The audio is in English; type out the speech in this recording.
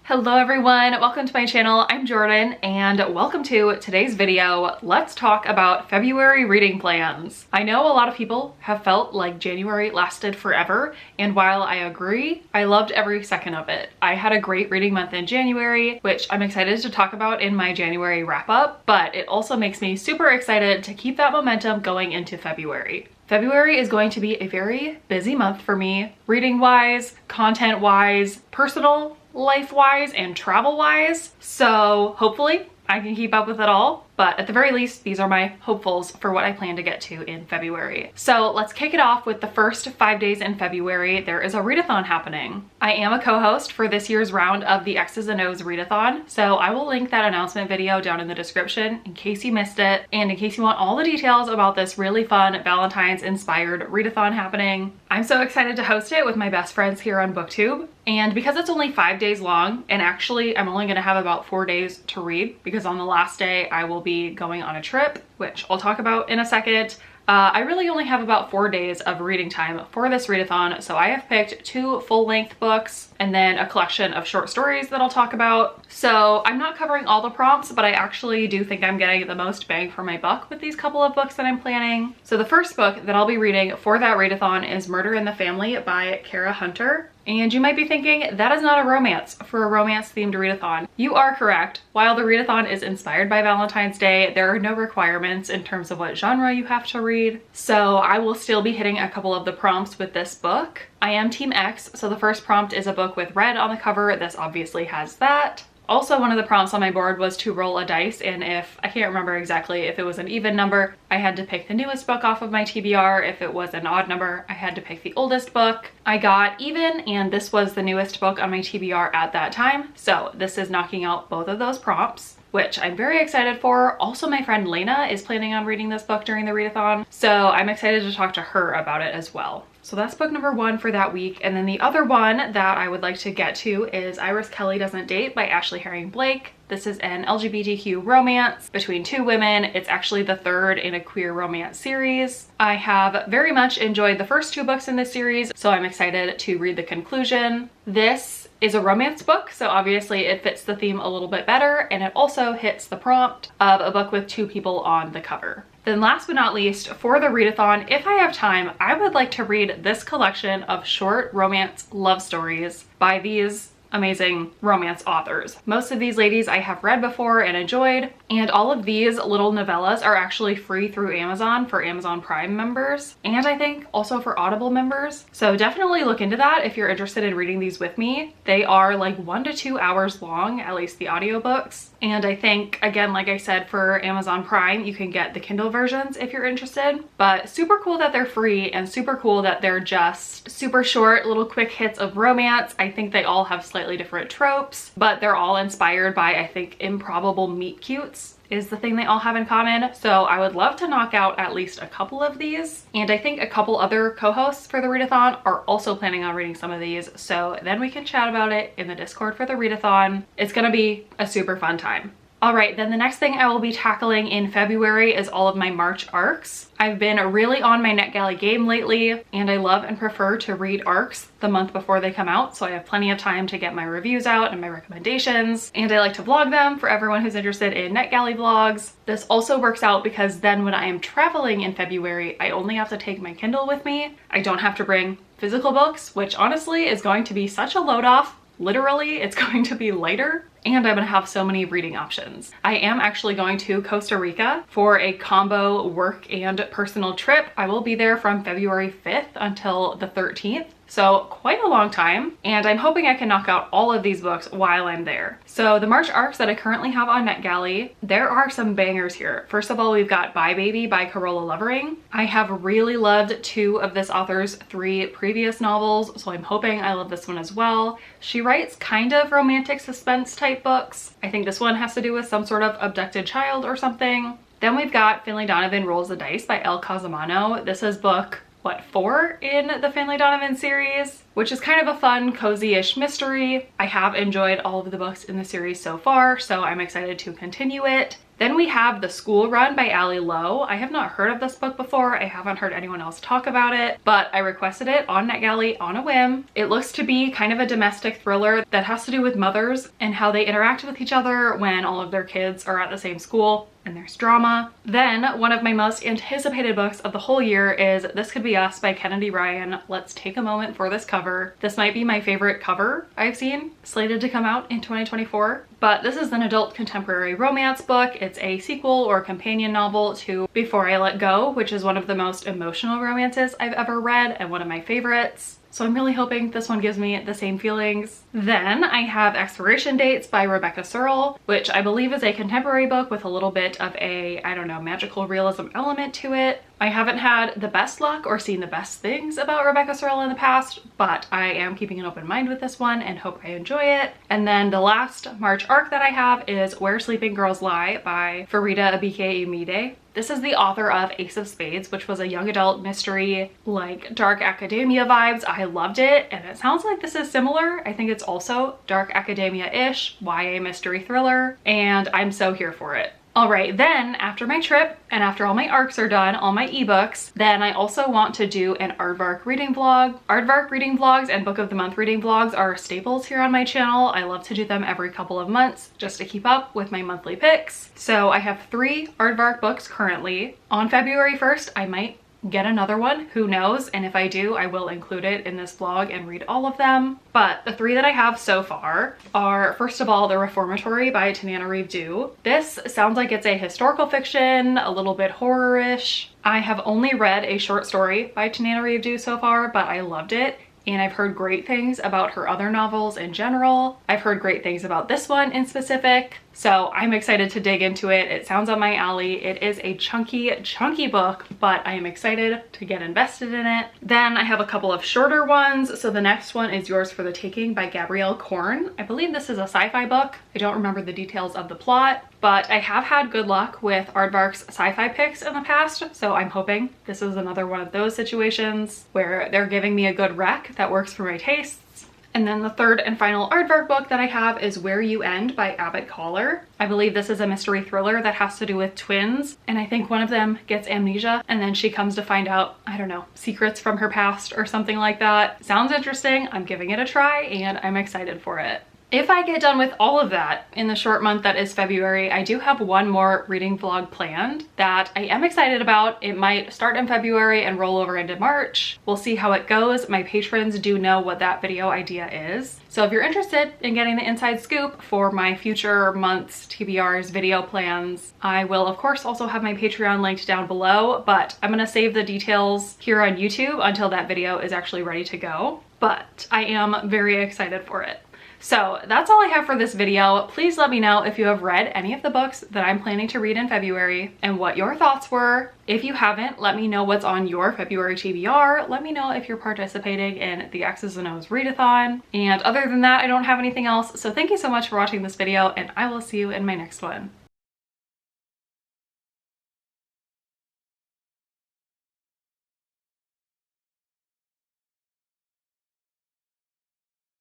Hello everyone, welcome to my channel. I'm Jordan and welcome to today's video. Let's talk about February reading plans. I know a lot of people have felt like January lasted forever, and while I agree, I loved every second of it. I had a great reading month in January, which I'm excited to talk about in my January wrap up, but it also makes me super excited to keep that momentum going into February. February is going to be a very busy month for me, reading wise, content wise, personal life wise, and travel wise. So hopefully I can keep up with it all, but at the very least, these are my hopefuls for what I plan to get to in February. So let's kick it off with the first 5 days in February. There is a readathon happening. I am a co-host for this year's round of the X's and O's readathon, so I will link that announcement video down in the description in case you missed it, and in case you want all the details about this really fun Valentine's inspired readathon happening. I'm so excited to host it with my best friends here on BookTube. And because it's only 5 days long, and actually I'm only gonna have about 4 days to read because on the last day I will be going on a trip, which I'll talk about in a second. I really only have about 4 days of reading time for this readathon, so I have picked 2 full-length books and then a collection of short stories that I'll talk about. So I'm not covering all the prompts, but I actually do think I'm getting the most bang for my buck with these couple of books that I'm planning. So the first book that I'll be reading for that readathon is Murder in the Family by Kara Hunter. And you might be thinking, that is not a romance for a romance-themed readathon. You are correct. While the readathon is inspired by Valentine's Day, there are no requirements in terms of what genre you have to read. So I will still be hitting a couple of the prompts with this book. I am Team X, so the first prompt is a book with red on the cover. This obviously has that. Also, one of the prompts on my board was to roll a dice, and if I can't remember exactly if it was an even number, I had to pick the newest book off of my TBR. If it was an odd number, I had to pick the oldest book. I got even, and this was the newest book on my TBR at that time. So this is knocking out both of those prompts, which I'm very excited for. Also, my friend Lena is planning on reading this book during the readathon, so I'm excited to talk to her about it as well. So that's book number 1 for that week. And then the other one that I would like to get to is Iris Kelly Doesn't Date by Ashley Herring Blake. This is an LGBTQ romance between 2 women. It's actually the 3rd in a queer romance series. I have very much enjoyed the first 2 books in this series, so I'm excited to read the conclusion. This is a romance book, so obviously it fits the theme a little bit better, and it also hits the prompt of a book with 2 people on the cover. Then last but not least, for the readathon, if I have time, I would like to read this collection of short romance love stories by these amazing romance authors. Most of these ladies I have read before and enjoyed, and all of these little novellas are actually free through Amazon for Amazon Prime members, and I think also for Audible members. So definitely look into that if you're interested in reading these with me. They are like 1 to 2 hours long, at least the audiobooks. And I think, again, like I said, for Amazon Prime, you can get the Kindle versions if you're interested. But super cool that they're free, and super cool that they're just super short, little quick hits of romance. I think they all have slightly different tropes, but they're all inspired by, I think, improbable meet cutes is the thing they all have in common. So I would love to knock out at least a couple of these. And I think a couple other co-hosts for the readathon are also planning on reading some of these. So then we can chat about it in the Discord for the readathon. It's gonna be a super fun time. All right, then the next thing I will be tackling in February is all of my March arcs. I've been really on my NetGalley game lately, and I love and prefer to read arcs the month before they come out, so I have plenty of time to get my reviews out and my recommendations, and I like to vlog them for everyone who's interested in NetGalley vlogs. This also works out because then when I am traveling in February, I only have to take my Kindle with me. I don't have to bring physical books, which honestly is going to be such a load off. Literally, it's going to be lighter, and I'm gonna have so many reading options. I am actually going to Costa Rica for a combo work and personal trip. I will be there from February 5th until the 13th. So quite a long time, and I'm hoping I can knock out all of these books while I'm there. So the March arcs that I currently have on NetGalley, there are some bangers here. First of all, we've got Bye Baby by Carola Lovering. I have really loved 2 of this author's 3 previous novels, so I'm hoping I love this one as well. She writes kind of romantic suspense type books. I think this one has to do with some sort of abducted child or something. Then we've got Finlay Donovan Rolls the Dice by Elle Cosimano. This is book what, 4 in the Finlay Donovan series. which is kind of a fun, cozy-ish mystery. I have enjoyed all of the books in the series so far, so I'm excited to continue it. Then we have The School Run by Allie Lowe. I have not heard of this book before. I haven't heard anyone else talk about it, but I requested it on NetGalley on a whim. It looks to be kind of a domestic thriller that has to do with mothers and how they interact with each other when all of their kids are at the same school, and there's drama. Then one of my most anticipated books of the whole year is This Could Be Us by Kennedy Ryan. Let's take a moment for this cover. This might be my favorite cover I've seen, slated to come out in 2024. But this is an adult contemporary romance book. It's a sequel or companion novel to Before I Let Go, which is one of the most emotional romances I've ever read and one of my favorites. So I'm really hoping this one gives me the same feelings. Then I have Expiration Dates by Rebecca Searle, which I believe is a contemporary book with a little bit of a, I don't know, magical realism element to it. I haven't had the best luck or seen the best things about Rebecca Searle in the past, but I am keeping an open mind with this one and hope I enjoy it. And then the last March arc that I have is Where Sleeping Girls Lie by Farida Abike-Imide. This is the author of Ace of Spades, which was a young adult mystery, like dark academia vibes. I loved it, and it sounds like this is similar. I think it's also dark academia-ish, YA mystery thriller, and I'm so here for it. All right, then after my trip and after all my arcs are done, all my ebooks, then I also want to do an Aardvark reading vlog. Aardvark reading vlogs and Book of the Month reading vlogs are staples here on my channel. I love to do them every couple of months just to keep up with my monthly picks. So I have 3 Aardvark books currently. On February 1st, I might get another one, who knows, and if I do, I will include it in this vlog and read all of them. But the 3 that I have so far are, first of all, The Reformatory by Tananarive Due. This sounds like it's a historical fiction, a little bit horror-ish. I have only read a short story by Tananarive Due so far, but I loved it. And I've heard great things about her other novels in general. I've heard great things about this one in specific. So I'm excited to dig into it. It sounds on my alley. It is a chunky book, but I am excited to get invested in it. Then I have a couple of shorter ones. So the next one is Yours for the Taking by Gabrielle Korn. I believe this is a sci-fi book. I don't remember the details of the plot, but I have had good luck with Aardvark's sci-fi picks in the past. So I'm hoping this is another one of those situations where they're giving me a good rec that works for my tastes. And then the third and final Aardvark book that I have is Where You End by Abbott Collar. I believe this is a mystery thriller that has to do with twins, and I think one of them gets amnesia and then she comes to find out, I don't know, secrets from her past or something like that. Sounds interesting. I'm giving it a try and I'm excited for it. If I get done with all of that in the short month that is February, I do have one more reading vlog planned that I am excited about. It might start in February and roll over into March. We'll see how it goes. My patrons do know what that video idea is. So if you're interested in getting the inside scoop for my future months TBR's video plans, I will of course also have my Patreon linked down below, but I'm gonna save the details here on YouTube until that video is actually ready to go. But I am very excited for it. So that's all I have for this video. Please let me know if you have read any of the books that I'm planning to read in February and what your thoughts were. If you haven't, let me know what's on your February TBR. Let me know if you're participating in the X's and O's readathon. And other than that, I don't have anything else. So thank you so much for watching this video and I will see you in my next one.